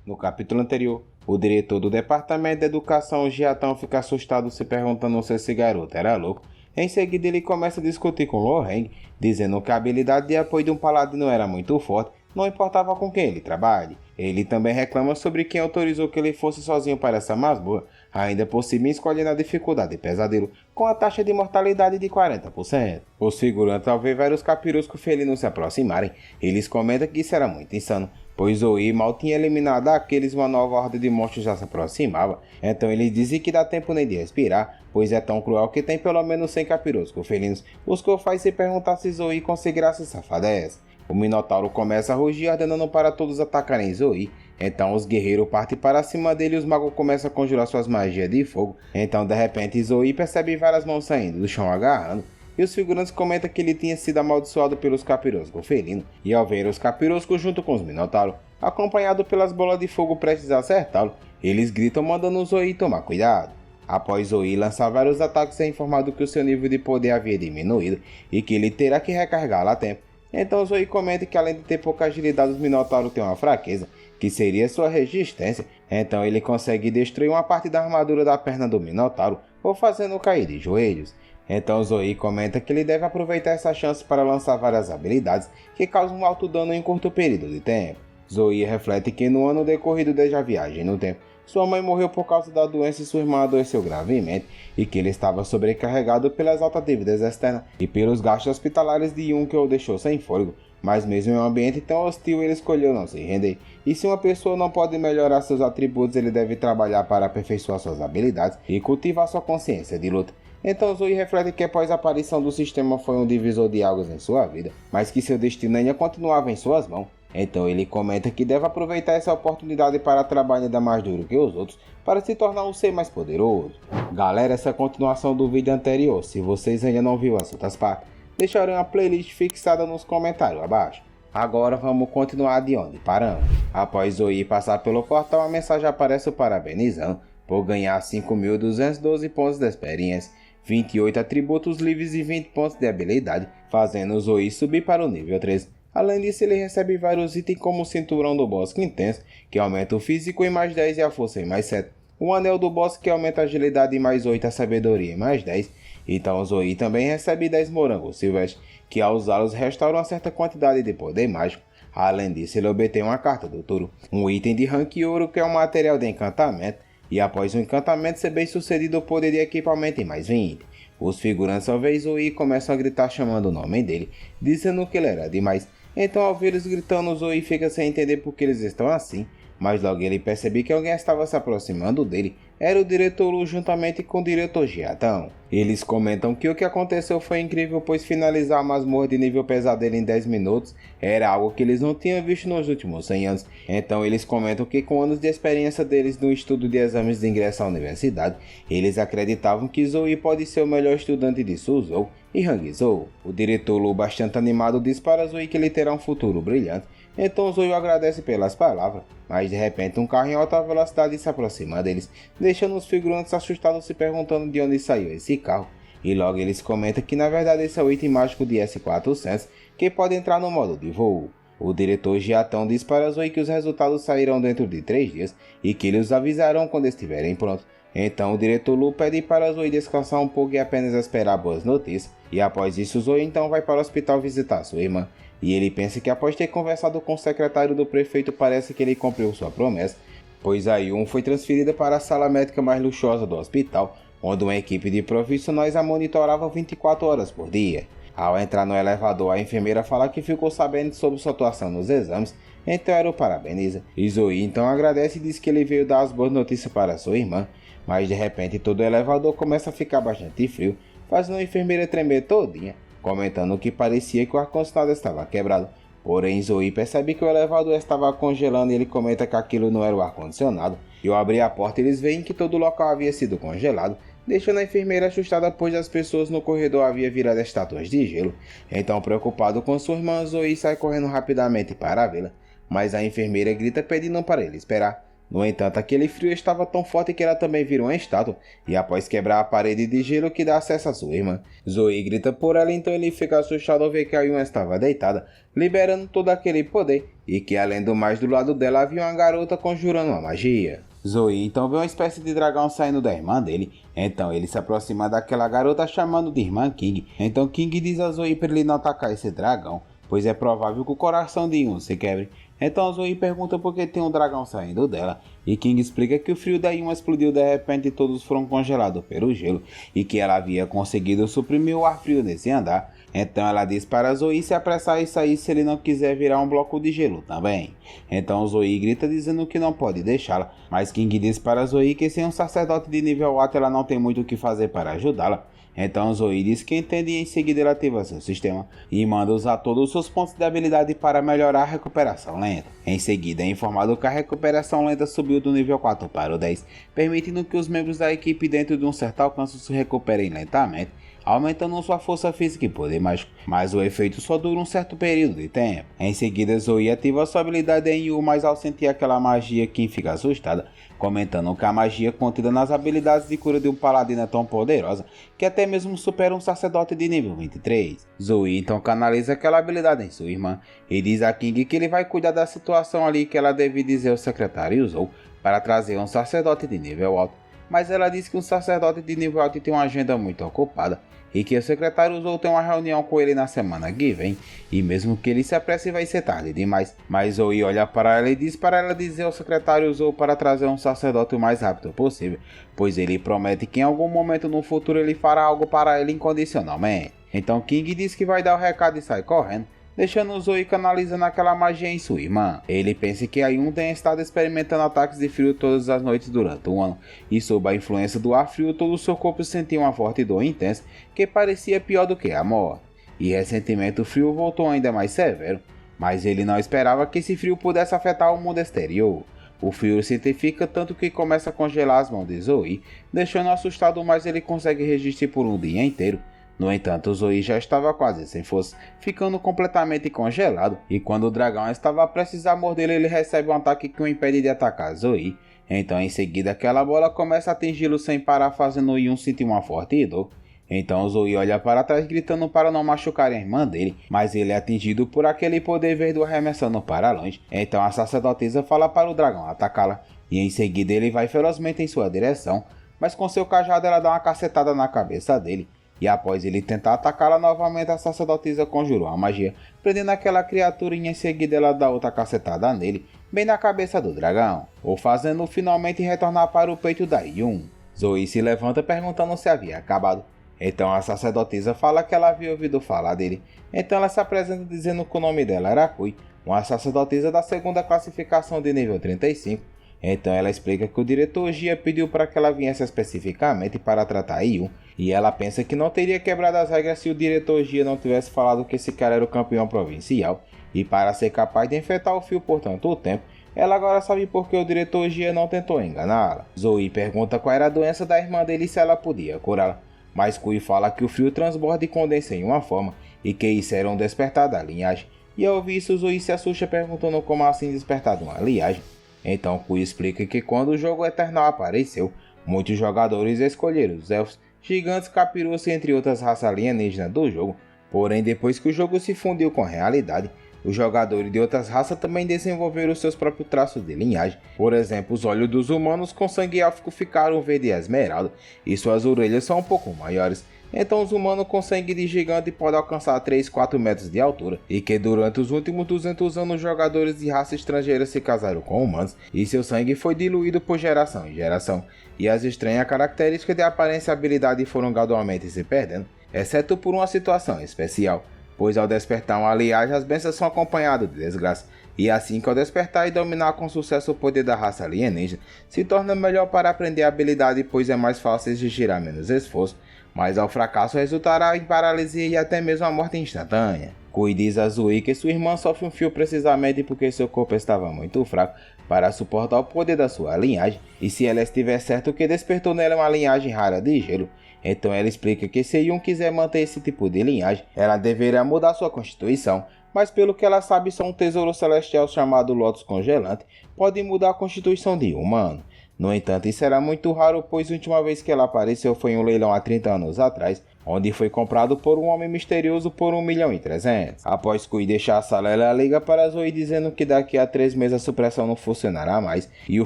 No capítulo anterior, o diretor do Departamento de Educação, Giatão, fica assustado se perguntando se esse garoto era louco. Em seguida, ele começa a discutir com Loreng, dizendo que a habilidade de apoio de um paladino era muito forte, não importava com quem ele trabalhe. Ele também reclama sobre quem autorizou que ele fosse sozinho para essa masmorra, ainda por cima escolhendo a dificuldade de pesadelo, com a taxa de mortalidade de 40%. Os figurantes, ao ver vários capiroscos felinos se aproximarem, eles comentam que isso era muito insano, pois Zoe mal tinha eliminado aqueles, uma nova ordem de monstros já se aproximava. Então eles dizem que dá tempo nem de respirar, pois é tão cruel que tem pelo menos 100 capiroscos felinos, os que faz se perguntar se Zoe conseguirá se safar dessa. O Minotauro começa a rugir, ordenando para todos atacarem Zoe. Então os guerreiros partem para cima dele e os magos começam a conjurar suas magias de fogo. Então de repente Zoe percebe várias mãos saindo do chão agarrando. E os figurantes comentam que ele tinha sido amaldiçoado pelos capiroscos felinos. E ao ver os capiroscos junto com os Minotauros, acompanhado pelas bolas de fogo prestes a acertá-lo, eles gritam mandando Zoe tomar cuidado. Após Zoe lançar vários ataques, é informado que o seu nível de poder havia diminuído e que ele terá que recarregá-la a tempo. Então Zoe comenta que além de ter pouca agilidade, os Minotauros têm uma fraqueza, que seria sua resistência. Então ele consegue destruir uma parte da armadura da perna do Minotauro, ou fazendo cair de joelhos. Então Zoe comenta que ele deve aproveitar essa chance para lançar várias habilidades que causam um alto dano em curto período de tempo. Zoe reflete que no ano decorrido desde a viagem no tempo, sua mãe morreu por causa da doença e sua irmã adoeceu gravemente, e que ele estava sobrecarregado pelas altas dívidas externas e pelos gastos hospitalares de um que o deixou sem fôlego. Mas mesmo em um ambiente tão hostil, ele escolheu não se render. E se uma pessoa não pode melhorar seus atributos, ele deve trabalhar para aperfeiçoar suas habilidades e cultivar sua consciência de luta. Então Zoe reflete que após a aparição do sistema foi um divisor de águas em sua vida, mas que seu destino ainda continuava em suas mãos. Então ele comenta que deve aproveitar essa oportunidade para trabalhar ainda mais duro que os outros, para se tornar um ser mais poderoso. Galera, essa é a continuação do vídeo anterior. Se vocês ainda não viram as outras partes, deixarei uma playlist fixada nos comentários abaixo. Agora vamos continuar de onde paramos. Após Zoe passar pelo portal, a mensagem aparece o parabenizando por ganhar 5.212 pontos de experiência, 28 atributos livres e 20 pontos de habilidade, fazendo Zoe subir para o nível 3. Além disso, ele recebe vários itens como o Cinturão do Bosque Intenso, que aumenta o físico em mais 10 e a força em mais 7. O Anel do Bosque, que aumenta a agilidade em mais 8 e a sabedoria em mais 10. Então Zoe também recebe 10 morangos silvestres, que ao usá-los restauram uma certa quantidade de poder mágico. Além disso, ele obtém uma carta do Touro, um item de rank ouro que é um material de encantamento, e após o encantamento ser bem sucedido, o poder de equipamento em mais 20. Os figurantes ao ver Zoe começam a gritar chamando o nome dele, dizendo que ele era demais. Então ao ver eles gritando, Zoe fica sem entender porque eles estão assim, mas logo ele percebe que alguém estava se aproximando dele. Era o diretor Lu juntamente com o diretor Giatão. Eles comentam que o que aconteceu foi incrível, pois finalizar a masmorra de nível pesadelo em 10 minutos era algo que eles não tinham visto nos últimos 100 anos. Então eles comentam que com anos de experiência deles no estudo de exames de ingresso à universidade, eles acreditavam que Zoe pode ser o melhor estudante de Suzhou e Hangzhou. O diretor Lu, bastante animado, diz para Zoe que ele terá um futuro brilhante. Então Zoe agradece pelas palavras, mas de repente um carro em alta velocidade se aproxima deles, deixando os figurantes assustados se perguntando de onde saiu esse carro. E logo eles comentam que na verdade esse é o item mágico de S400 que pode entrar no modo de voo. O diretor Giatão diz para Zoe que os resultados sairão dentro de 3 dias e que eles os avisarão quando estiverem prontos. Então o diretor Lu pede para Zoe descansar um pouco e apenas esperar boas notícias. E após isso Zoe então vai para o hospital visitar sua irmã. E ele pensa que após ter conversado com o secretário do prefeito, parece que ele cumpriu sua promessa, pois a Yun foi transferida para a sala médica mais luxuosa do hospital, onde uma equipe de profissionais a monitorava 24 horas por dia. Ao entrar no elevador, a enfermeira fala que ficou sabendo sobre sua atuação nos exames, então ela o parabeniza. E Zoe então agradece e diz que ele veio dar as boas notícias para sua irmã, mas de repente todo o elevador começa a ficar bastante frio, fazendo a enfermeira tremer todinha, comentando que parecia que o ar-condicionado estava quebrado. Porém Zoe percebe que o elevador estava congelando e ele comenta que aquilo não era o ar-condicionado. E ao abrir a porta eles veem que todo o local havia sido congelado, deixando a enfermeira assustada pois as pessoas no corredor haviam virado estátuas de gelo. Então preocupado com sua irmã, Zoe sai correndo rapidamente para vê-la, mas a enfermeira grita pedindo para ele esperar. No entanto, aquele frio estava tão forte que ela também virou uma estátua, e após quebrar a parede de gelo que dá acesso à sua irmã, Zoe grita por ela, então ele fica assustado ao ver que a Yuna estava deitada, liberando todo aquele poder, e que além do mais do lado dela havia uma garota conjurando uma magia. Zoe então vê uma espécie de dragão saindo da irmã dele, então ele se aproxima daquela garota chamando de irmã King, então King diz a Zoe para ele não atacar esse dragão, pois é provável que o coração de Yuna se quebre. Então Zoe pergunta por que tem um dragão saindo dela, e King explica que o frio da Yuna explodiu de repente e todos foram congelados pelo gelo, e que ela havia conseguido suprimir o ar frio nesse andar. Então ela diz para Zoe se apressar e sair se ele não quiser virar um bloco de gelo também. Então Zoe grita dizendo que não pode deixá-la, mas King diz para Zoe que sem um sacerdote de nível alto ela não tem muito o que fazer para ajudá-la. Então Zoe diz que entende e em seguida ele ativa seu sistema e manda usar todos os seus pontos de habilidade para melhorar a recuperação lenta. Em seguida é informado que a recuperação lenta subiu do nível 4 para o 10, permitindo que os membros da equipe dentro de um certo alcance se recuperem lentamente, aumentando sua força física e poder mágico, mas o efeito só dura um certo período de tempo. Em seguida Zoe ativa sua habilidade em Yu, mas ao sentir aquela magia Kim fica assustada, comentando que a magia contida nas habilidades de cura de um paladino é tão poderosa que até mesmo supera um sacerdote de nível 23. Zoe então canaliza aquela habilidade em sua irmã e diz a King que ele vai cuidar da situação ali, que ela deve dizer ao secretário Zou para trazer um sacerdote de nível alto, mas ela diz que um sacerdote de nível alto tem uma agenda muito ocupada e que o secretário Zou tem uma reunião com ele na semana que vem, e mesmo que ele se apresse vai ser tarde demais. Mas Zoe olha para ela e diz para ela dizer ao secretário Zou para trazer um sacerdote o mais rápido possível, pois ele promete que em algum momento no futuro ele fará algo para ele incondicionalmente. Então King diz que vai dar o recado e sai correndo, deixando Zoe canalizando aquela magia em sua irmã. Ele pensa que a Yun tem estado experimentando ataques de frio todas as noites durante um ano, e sob a influência do ar frio todo o seu corpo sentia uma forte dor intensa que parecia pior do que a morte. E recentemente o frio voltou ainda mais severo, mas ele não esperava que esse frio pudesse afetar o mundo exterior. O frio se intensifica tanto que começa a congelar as mãos de Zoe, deixando assustado, mas ele consegue resistir por um dia inteiro. No entanto, Zoe já estava quase sem força, ficando completamente congelado, e quando o dragão estava prestes a mordê-lo, ele recebe um ataque que o impede de atacar Zoe. Então em seguida aquela bola começa a atingi-lo sem parar, fazendo Yun sentir uma forte dor. Então Zoe olha para trás gritando para não machucar a irmã dele, mas ele é atingido por aquele poder verde arremessando para longe. Então a sacerdotisa fala para o dragão atacá-la, e em seguida ele vai ferozmente em sua direção, mas com seu cajado ela dá uma cacetada na cabeça dele. E após ele tentar atacá-la novamente, a sacerdotisa conjurou a magia, prendendo aquela criatura, e em seguida ela dá outra cacetada nele, bem na cabeça do dragão, o fazendo finalmente retornar para o peito da Yun. Zoe se levanta perguntando se havia acabado. Então a sacerdotisa fala que ela havia ouvido falar dele. Então ela se apresenta dizendo que o nome dela era Kui, uma sacerdotisa da segunda classificação de nível 35. Então ela explica que o diretor Gia pediu para que ela viesse especificamente para tratar Yun, e ela pensa que não teria quebrado as regras se o diretor Gia não tivesse falado que esse cara era o campeão provincial, e para ser capaz de enfrentar o fio por tanto tempo, ela agora sabe por que o diretor Gia não tentou enganá-la. Zoe pergunta qual era a doença da irmã dele e se ela podia curá-la, mas Kui fala que o frio transborda e condensa em uma forma, e que isso era um despertar da linhagem, e ao ouvir isso Zoe se assusta perguntando como assim despertar de uma linhagem. Então Kui explica que quando o jogo Eternal apareceu, muitos jogadores escolheram os elfos, gigantes, capirus e entre outras raças alienígenas do jogo. Porém, depois que o jogo se fundiu com a realidade, os jogadores de outras raças também desenvolveram seus próprios traços de linhagem. Por exemplo, os olhos dos humanos com sangue élfico ficaram verde e esmeralda, e suas orelhas são um pouco maiores. Então os humanos com sangue de gigante podem alcançar 3-4 metros de altura, e que durante os últimos 200 anos jogadores de raça estrangeira se casaram com humanos, e seu sangue foi diluído por geração em geração, e as estranhas características de aparência e habilidade foram gradualmente se perdendo, exceto por uma situação especial, pois ao despertar uma linhagem as bênçãos são acompanhadas de desgraça, e assim que ao despertar e dominar com sucesso o poder da raça alienígena, se torna melhor para aprender a habilidade, pois é mais fácil exigir menos esforço, mas ao fracasso resultará em paralisia e até mesmo a morte instantânea. Kui diz a Zoe que sua irmã sofre um fio precisamente porque seu corpo estava muito fraco para suportar o poder da sua linhagem, e se ela estiver certa, o que despertou nela é uma linhagem rara de gelo. Então ela explica que se Yun quiser manter esse tipo de linhagem, ela deverá mudar sua constituição, mas pelo que ela sabe só um tesouro celestial chamado Lótus Congelante pode mudar a constituição de um humano. No entanto, isso era muito raro, pois a última vez que ela apareceu foi em um leilão há 30 anos atrás, onde foi comprado por um homem misterioso por 1.300.000. Após Kui deixar a sala, ela liga para Zoe dizendo que daqui a 3 meses a supressão não funcionará mais e o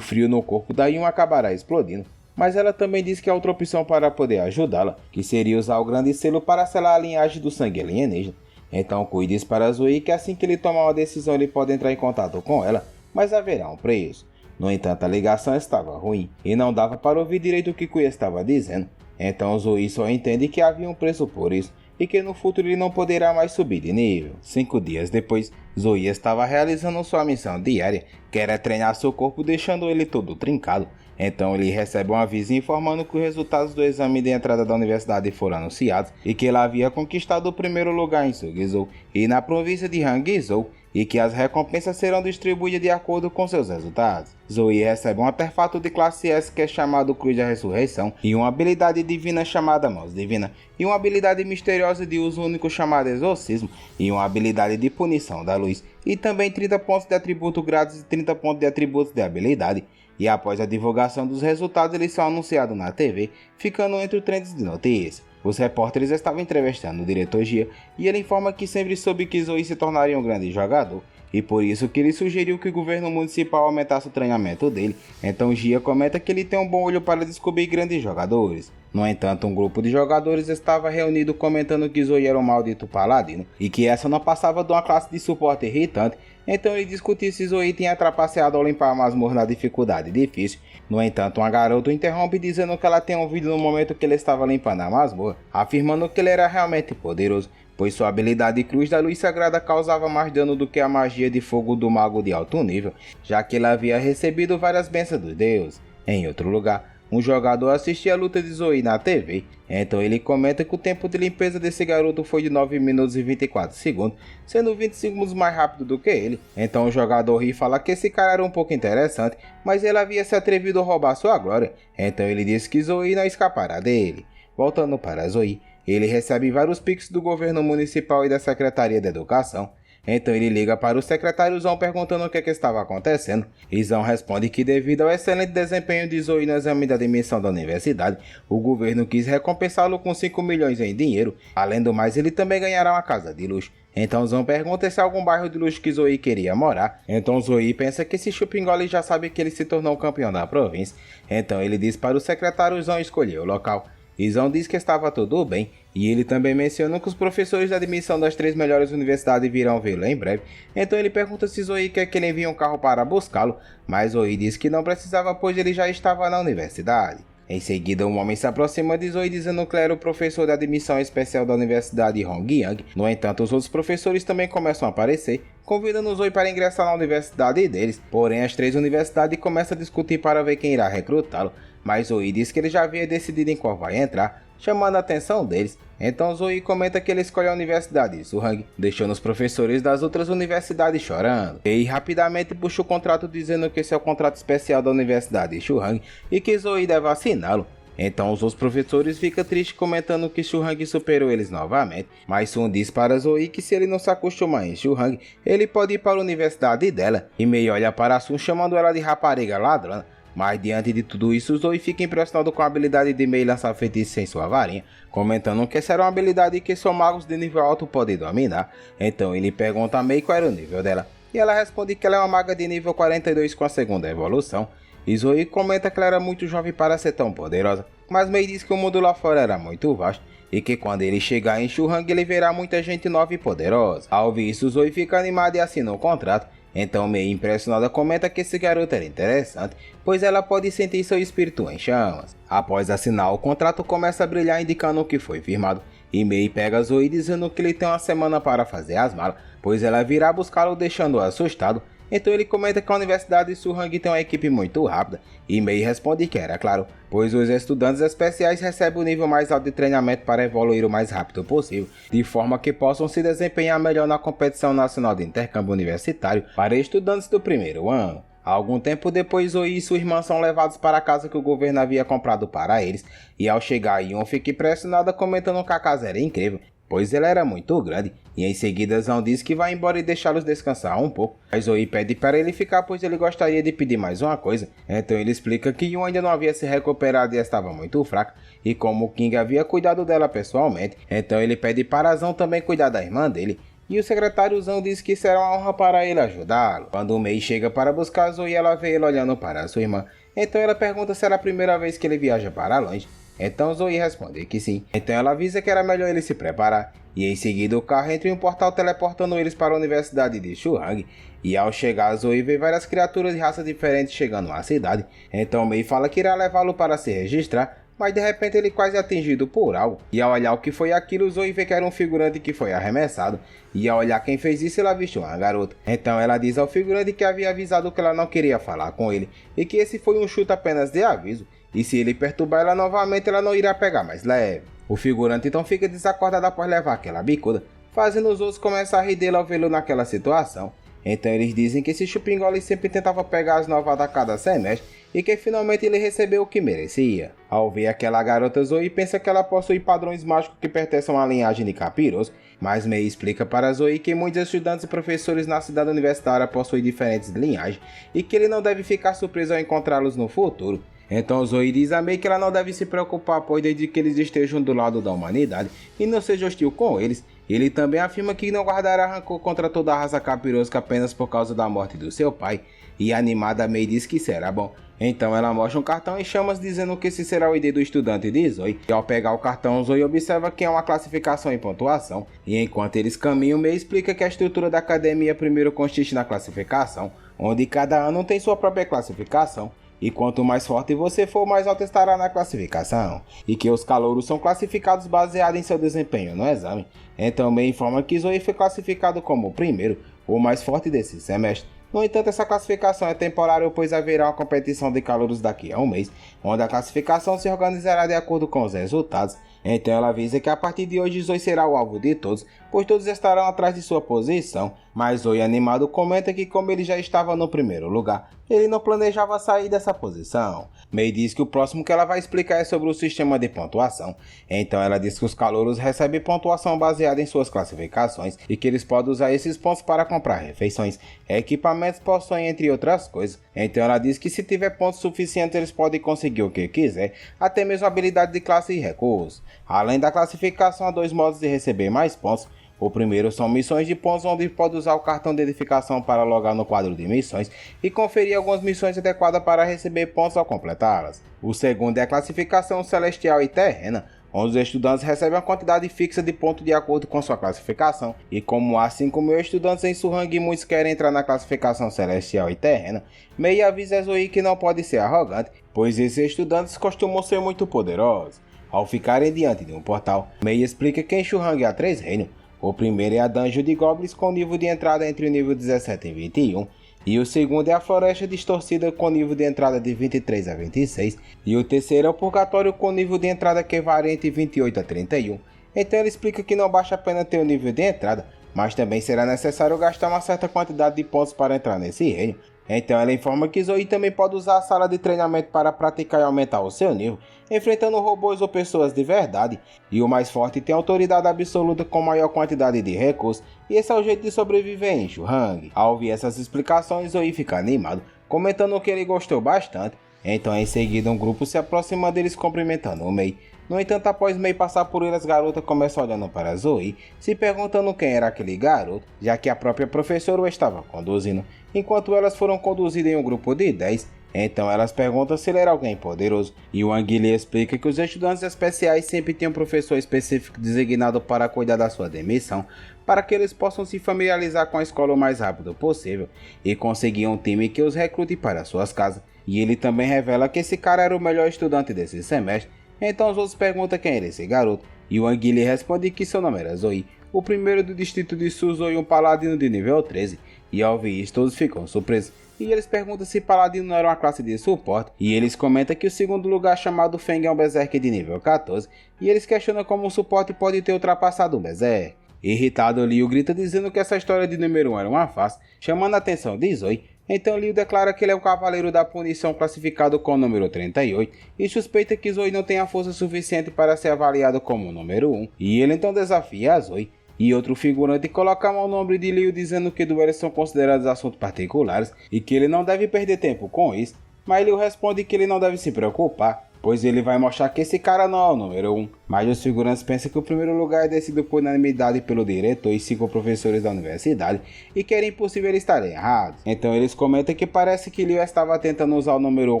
frio no corpo da Yun acabará explodindo. Mas ela também diz que há outra opção para poder ajudá-la, que seria usar o grande selo para selar a linhagem do sangue alienígena. Então Kui diz para Zoe que assim que ele tomar uma decisão ele pode entrar em contato com ela, mas haverá um preço. No entanto, a ligação estava ruim e não dava para ouvir direito o que Kui estava dizendo. Então Zoe só entende que havia um preço por isso e que no futuro ele não poderá mais subir de nível. 5 dias depois, Zoe estava realizando sua missão diária, que era treinar seu corpo deixando ele todo trincado. Então ele recebe um aviso informando que os resultados do exame de entrada da universidade foram anunciados e que ele havia conquistado o primeiro lugar em Sugizou e na província de Hangzhou e que as recompensas serão distribuídas de acordo com seus resultados. Zoe recebe um artefato de classe S que é chamado Cruz da Ressurreição e uma habilidade divina chamada Mãos Divina e uma habilidade misteriosa de uso único chamada Exorcismo e uma habilidade de Punição da Luz e também 30 pontos de atributo grátis e 30 pontos de atributos de habilidade. E após a divulgação dos resultados, eles são anunciados na TV, ficando entre os trends de notícias. Os repórteres estavam entrevistando o diretor Gia e ele informa que sempre soube que Zoe se tornaria um grande jogador e por isso que ele sugeriu que o governo municipal aumentasse o treinamento dele. Então Gia comenta que ele tem um bom olho para descobrir grandes jogadores. No entanto, um grupo de jogadores estava reunido comentando que Zoe era um maldito paladino e que essa não passava de uma classe de suporte irritante. Então ele discutiu se Zoe tinha trapaceado ao limpar a masmorra na dificuldade difícil. No entanto, uma garota o interrompe dizendo que ela tem ouvido no momento que ele estava limpando a masmorra, afirmando que ele era realmente poderoso, pois sua habilidade Cruz da Luz Sagrada causava mais dano do que a magia de fogo do mago de alto nível, já que ele havia recebido várias bênçãos dos deuses. Em outro lugar, um jogador assistia a luta de Zoe na TV, então ele comenta que o tempo de limpeza desse garoto foi de 9 minutos e 24 segundos, sendo 20 segundos mais rápido do que ele. Então o jogador ri e fala que esse cara era um pouco interessante, mas ele havia se atrevido a roubar sua glória, então ele diz que Zoe não escapará dele. Voltando para Zoe, ele recebe vários pix do governo municipal e da Secretaria de Educação. Então ele liga para o secretário Zão perguntando o que estava acontecendo, e Zão responde que devido ao excelente desempenho de Zoe no exame de admissão da universidade, o governo quis recompensá-lo com 5 milhões em dinheiro, além do mais ele também ganhará uma casa de luxo. Então Zão pergunta se há algum bairro de luxo que Zoe queria morar, então Zoe pensa que esse chupingole já sabe que ele se tornou campeão da província, então ele diz para o secretário Zão escolher o local. Zão diz que estava tudo bem, e ele também menciona que os professores da admissão das 3 melhores universidades virão vê-lo em breve. Então ele pergunta se Zoe quer que ele envie um carro para buscá-lo, mas Zoe diz que não precisava, pois ele já estava na universidade. Em seguida, um homem se aproxima de Zoe dizendo que ele era o professor da admissão especial da Universidade Hongyang. No entanto, os outros professores também começam a aparecer, convidando Zoe para ingressar na universidade deles. Porém, as 3 universidades começam a discutir para ver quem irá recrutá-lo, mas Zoe diz que ele já havia decidido em qual vai entrar, chamando a atenção deles. Então Zoe comenta que ele escolhe a Universidade de Suhang, deixando os professores das outras universidades chorando. E rapidamente puxa o contrato dizendo que esse é o contrato especial da Universidade de Suhang e que Zoe deve assiná-lo. Então os outros professores ficam tristes comentando que Suhang superou eles novamente, mas Sun diz para Zoe que se ele não se acostumar em Suhang, ele pode ir para a universidade dela, e Mei olha para Sun chamando ela de rapariga ladrona. Mas diante de tudo isso, Zoe fica impressionado com a habilidade de Mei lançar feitiços sem sua varinha, comentando que essa era uma habilidade que só magos de nível alto podem dominar. Então ele pergunta a Mei qual era o nível dela, e ela responde que ela é uma maga de nível 42 com a segunda evolução. E Zoe comenta que ela era muito jovem para ser tão poderosa, mas Mei diz que o mundo lá fora era muito vasto, e que quando ele chegar em Suhang ele verá muita gente nova e poderosa. Ao ouvir isso, Zoe fica animada e assina o contrato. Então Mei, impressionada, comenta que esse garoto era interessante, pois ela pode sentir seu espírito em chamas. Após assinar, o contrato começa a brilhar indicando o que foi firmado, e Mei pega Zoe dizendo que ele tem uma semana para fazer as malas, pois ela virá buscá-lo deixando-o assustado. Então ele comenta que a Universidade de Suhang tem uma equipe muito rápida, e Mei responde que era claro, pois os estudantes especiais recebem o nível mais alto de treinamento para evoluir o mais rápido possível, de forma que possam se desempenhar melhor na competição nacional de intercâmbio universitário para estudantes do primeiro ano. Algum tempo depois, Zoe e sua irmã são levados para a casa que o governo havia comprado para eles, e ao chegar, Yun fica impressionada comentando que a casa era incrível, pois ele era muito grande, e em seguida Zão diz que vai embora e deixá-los descansar um pouco. Mas Zoe pede para ele ficar, pois ele gostaria de pedir mais uma coisa. Então ele explica que Yun ainda não havia se recuperado e estava muito fraca, e como King havia cuidado dela pessoalmente, então ele pede para Zão também cuidar da irmã dele. E o secretário Zão diz que será uma honra para ele ajudá-lo. Quando o Mei chega para buscar Zoe, ela vê ele olhando para sua irmã. Então ela pergunta se era a primeira vez que ele viaja para longe. Então Zoe responde que sim. Então ela avisa que era melhor ele se preparar. E em seguida o carro entra em um portal teleportando eles para a Universidade de Shuhang. E ao chegar, Zoe vê várias criaturas de raças diferentes chegando à cidade. Então Mei fala que irá levá-lo para se registrar. Mas de repente ele é quase atingido por algo. E ao olhar o que foi aquilo, Zoe vê que era um figurante que foi arremessado. E ao olhar quem fez isso, ela viu uma garota. Então ela diz ao figurante que havia avisado que ela não queria falar com ele. E que esse foi um chute apenas de aviso. E se ele perturbar ela novamente, ela não irá pegar mais leve. O figurante então fica desacordado após levar aquela bicuda, fazendo os outros começar a rir dele ao vê-lo naquela situação. Então eles dizem que esse chupingole sempre tentava pegar as novatas a cada semestre e que finalmente ele recebeu o que merecia. Ao ver aquela garota, Zoe pensa que ela possui padrões mágicos que pertencem à linhagem de capiros, mas Mei explica para Zoe que muitos estudantes e professores na cidade universitária possuem diferentes linhagens e que ele não deve ficar surpreso ao encontrá-los no futuro. Então Zoe diz a Mei que ela não deve se preocupar, pois desde que eles estejam do lado da humanidade e não seja hostil com eles. Ele também afirma que não guardará rancor contra toda a raça capirosca apenas por causa da morte do seu pai. E animada, Mei diz que será bom. Então ela mostra um cartão em chamas dizendo que esse será o ID do estudante de Zoe. E ao pegar o cartão, Zoe observa que é uma classificação e pontuação. E enquanto eles caminham, Mei explica que a estrutura da academia primeiro consiste na classificação, onde cada ano tem sua própria classificação. E quanto mais forte você for, mais alto estará na classificação. E que os calouros são classificados baseado em seu desempenho no exame. Então Mei informa que Zoe foi classificado como o primeiro, o mais forte desse semestre. No entanto, essa classificação é temporária, pois haverá uma competição de calouros daqui a um mês, onde a classificação se organizará de acordo com os resultados. Então ela avisa que a partir de hoje Zoe será o alvo de todos, pois todos estarão atrás de sua posição. Mas Zoe animado comenta que como ele já estava no primeiro lugar, ele não planejava sair dessa posição. Mei diz que o próximo que ela vai explicar é sobre o sistema de pontuação. Então ela diz que os calouros recebem pontuação baseada em suas classificações e que eles podem usar esses pontos para comprar refeições, equipamentos, poções, entre outras coisas. Então ela diz que se tiver pontos suficientes eles podem conseguir o que quiser, até mesmo habilidade de classe e recursos. Além da classificação, há dois modos de receber mais pontos. O primeiro são missões de pontos, onde pode usar o cartão de identificação para logar no quadro de missões e conferir algumas missões adequadas para receber pontos ao completá-las. O segundo é a classificação celestial e terrena, onde os estudantes recebem uma quantidade fixa de pontos de acordo com sua classificação. E como há 5.000 estudantes em Shuhang e muitos querem entrar na classificação celestial e terrena, Mei avisa Zoe que não pode ser arrogante, pois esses estudantes costumam ser muito poderosos. Ao ficarem diante de um portal, Mei explica que em Shuhang há 3 reinos. O primeiro é a Dungeon de Goblins com nível de entrada entre o nível 17 e 21, e o segundo é a Floresta Distorcida com nível de entrada de 23 a 26, e o terceiro é o Purgatório com nível de entrada que varia entre 28 a 31. Então ele explica que não basta apenas ter o nível de entrada, mas também será necessário gastar uma certa quantidade de pontos para entrar nesse reino. Então ela informa que Zoe também pode usar a sala de treinamento para praticar e aumentar o seu nível, enfrentando robôs ou pessoas de verdade. E o mais forte tem autoridade absoluta com maior quantidade de recursos, e esse é o jeito de sobreviver em Shuhang. Ao ouvir essas explicações, Zoe fica animado, comentando que ele gostou bastante. Então em seguida um grupo se aproxima deles cumprimentando o Mei. No entanto, após Mei passar por ele, as garotas começam olhando para Zoe, se perguntando quem era aquele garoto, já que a própria professora o estava conduzindo, enquanto elas foram conduzidas em um grupo de 10. Então elas perguntam se ele era alguém poderoso, e o Wang Li explica que os estudantes especiais sempre têm um professor específico designado para cuidar da sua demissão, para que eles possam se familiarizar com a escola o mais rápido possível, e conseguir um time que os recrute para suas casas. E ele também revela que esse cara era o melhor estudante desse semestre. Então os outros perguntam quem era esse garoto, e o Wang Li responde que seu nome era Zoe, o primeiro do distrito de Suzhou e um paladino de nível 13, e ao ouvir isso todos ficam surpresos, e eles perguntam se paladino não era uma classe de suporte, e eles comentam que o segundo lugar chamado Feng é um berserk de nível 14, e eles questionam como um suporte pode ter ultrapassado um berserk. Irritado, Liu grita dizendo que essa história de número 1 era uma farsa, chamando a atenção de Zoe, Então Liu declara que ele é um cavaleiro da punição classificado com o número 38 e suspeita que Zoe não tem a força suficiente para ser avaliado como o número 1, e ele então desafia a Zoe. E outro figurante coloca a mão no ombro de Liu dizendo que duelos são considerados assuntos particulares e que ele não deve perder tempo com isso, mas Liu responde que ele não deve se preocupar, pois ele vai mostrar que esse cara não é o número 1. Mas os figurantes pensam que o primeiro lugar é decidido por unanimidade pelo diretor e 5 professores da universidade e que era impossível eles estarem errados. Então eles comentam que parece que Liu estava tentando usar o número 1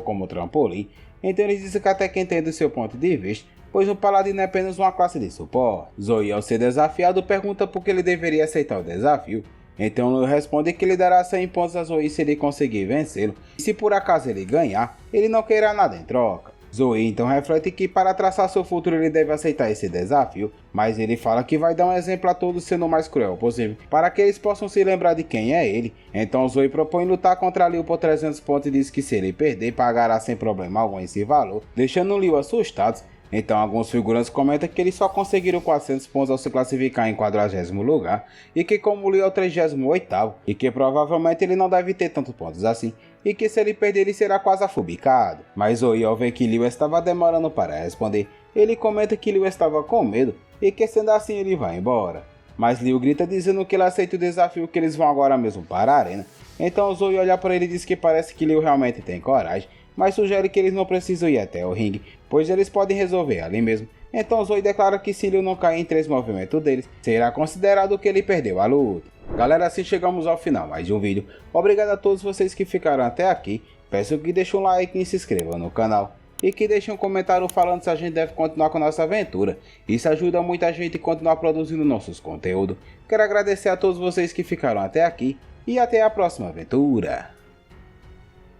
como trampolim, então eles dizem que até que entende o seu ponto de vista, pois o paladino é apenas uma classe de suporte. Zoe, ao ser desafiado, pergunta por que ele deveria aceitar o desafio. Então Liu responde que ele dará 100 pontos a Zoe se ele conseguir vencê-lo, e se por acaso ele ganhar, ele não queira nada em troca. Zoe então reflete que para traçar seu futuro ele deve aceitar esse desafio, mas ele fala que vai dar um exemplo a todos sendo o mais cruel possível, para que eles possam se lembrar de quem é ele. Então Zoe propõe lutar contra Liu por 300 pontos e diz que se ele perder, pagará sem problema algum esse valor, deixando Liu assustado. Então alguns figurantes comentam que eles só conseguiram 400 pontos ao se classificar em 40º lugar, e que como Liu é o 38º, e que provavelmente ele não deve ter tantos pontos assim, e que se ele perder ele será quase afobicado. Mas Zoe, ao ver que Liu estava demorando para responder, ele comenta que Liu estava com medo, e que sendo assim ele vai embora. Mas Liu grita dizendo que ele aceita o desafio, que eles vão agora mesmo para a arena. Então Zoe olha para ele e diz que parece que Liu realmente tem coragem, mas sugere que eles não precisam ir até o ringue, pois eles podem resolver ali mesmo. Então Zoe declara que se Liu não cair em 3 movimentos deles, será considerado que ele perdeu a luta. Galera, assim chegamos ao final mais de um vídeo. Obrigado a todos vocês que ficaram até aqui. Peço que deixem um like e se inscrevam no canal. E que deixem um comentário falando se a gente deve continuar com nossa aventura. Isso ajuda muita gente a continuar produzindo nossos conteúdos. Quero agradecer a todos vocês que ficaram até aqui. E até a próxima aventura.